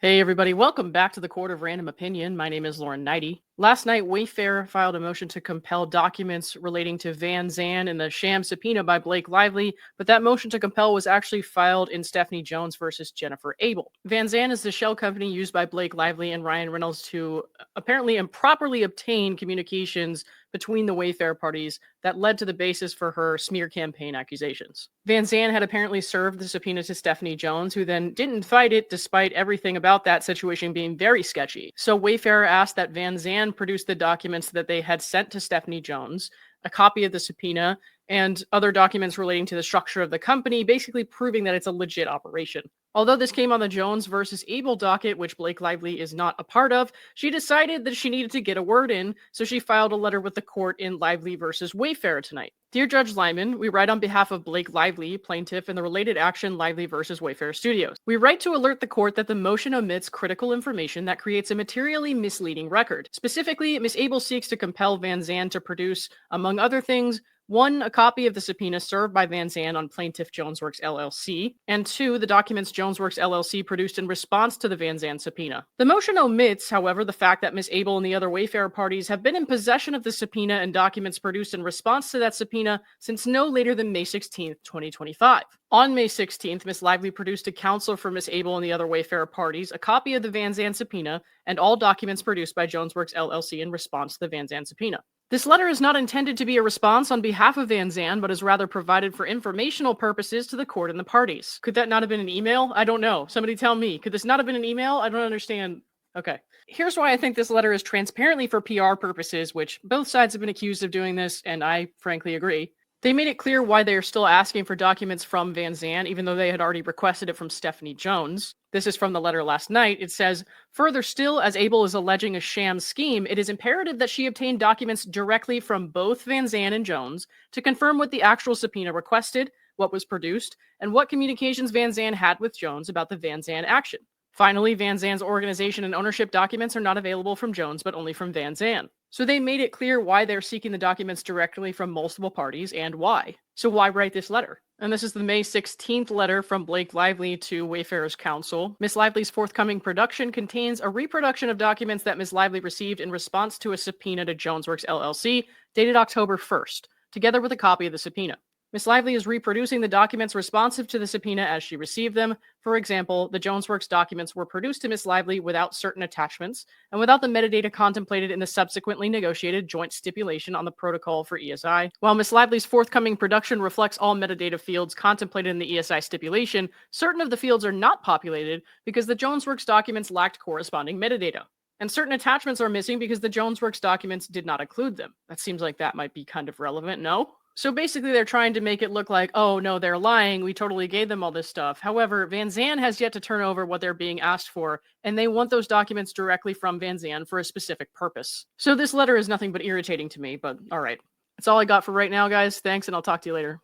Hey everybody, welcome back to the Court of Random Opinion. My name is Lauren Neidigh. Last night, Wayfarer filed a motion to compel documents relating to Vanzan and the sham subpoena by Blake Lively, but that motion to compel was actually filed in Stephanie Jones versus Jennifer Abel. Vanzan is the shell company used by Blake Lively and Ryan Reynolds to apparently improperly obtain communications between the Wayfarer parties that led to the basis for her smear campaign accusations. Vanzan had apparently served the subpoena to Stephanie Jones, who then didn't fight it despite everything about that situation being very sketchy. So Wayfarer asked that Vanzan produce the documents that they had sent to Stephanie Jones, a copy of the subpoena, and other documents relating to the structure of the company, basically proving that it's a legit operation. Although this came on the Jones versus Abel docket, which Blake Lively is not a part of, she decided that she needed to get a word in, so she filed a letter with the court in Lively versus Wayfarer tonight. Dear Judge Lyman, we write on behalf of Blake Lively, plaintiff, in the related action Lively versus Wayfarer Studios. We write to alert the court that the motion omits critical information that creates a materially misleading record. Specifically, Ms. Abel seeks to compel Vanzan to produce, among other things, 1, a copy of the subpoena served by Vanzan on Plaintiff Jonesworks LLC, and 2, the documents Jonesworks LLC produced in response to the Vanzan subpoena. The motion omits, however, the fact that Ms. Abel and the other Wayfarer parties have been in possession of the subpoena and documents produced in response to that subpoena since no later than May 16, 2025. On May 16th, Ms. Lively produced to counsel for Ms. Abel and the other Wayfarer parties a copy of the Vanzan subpoena and all documents produced by Jonesworks LLC in response to the Vanzan subpoena. This letter is not intended to be a response on behalf of Vanzan, but is rather provided for informational purposes to the court and the parties. Could that not have been an email? I don't know. Somebody tell me. Could this not have been an email? I don't understand. Okay. Here's why I think this letter is transparently for PR purposes, which both sides have been accused of doing this, and I frankly agree. They made it clear why they are still asking for documents from Vanzan, even though they had already requested it from Stephanie Jones. This is from the letter last night. It says, further still, as Abel is alleging a sham scheme, it is imperative that she obtain documents directly from both Vanzan and Jones to confirm what the actual subpoena requested, what was produced, and what communications Vanzan had with Jones about the Vanzan action. Finally, Vanzan's organization and ownership documents are not available from Jones, but only from Vanzan. So they made it clear why they're seeking the documents directly from multiple parties and why. So why write this letter? And this is the May 16th letter from Blake Lively to Wayfarer's counsel. Ms. Lively's forthcoming production contains a reproduction of documents that Ms. Lively received in response to a subpoena to Jonesworks LLC, dated October 1st, together with a copy of the subpoena. Ms. Lively is reproducing the documents responsive to the subpoena as she received them. For example, the Jonesworks documents were produced to Ms. Lively without certain attachments and without the metadata contemplated in the subsequently negotiated joint stipulation on the protocol for ESI. While Ms. Lively's forthcoming production reflects all metadata fields contemplated in the ESI stipulation, certain of the fields are not populated because the Jonesworks documents lacked corresponding metadata. And certain attachments are missing because the Jonesworks documents did not include them. That seems like that might be kind of relevant, no? So basically they're trying to make it look like, oh no, they're lying, we totally gave them all this stuff. However, Vanzan has yet to turn over what they're being asked for, and they want those documents directly from Vanzan for a specific purpose. So this letter is nothing but irritating to me, but alright. That's all I got for right now, guys. Thanks, and I'll talk to you later.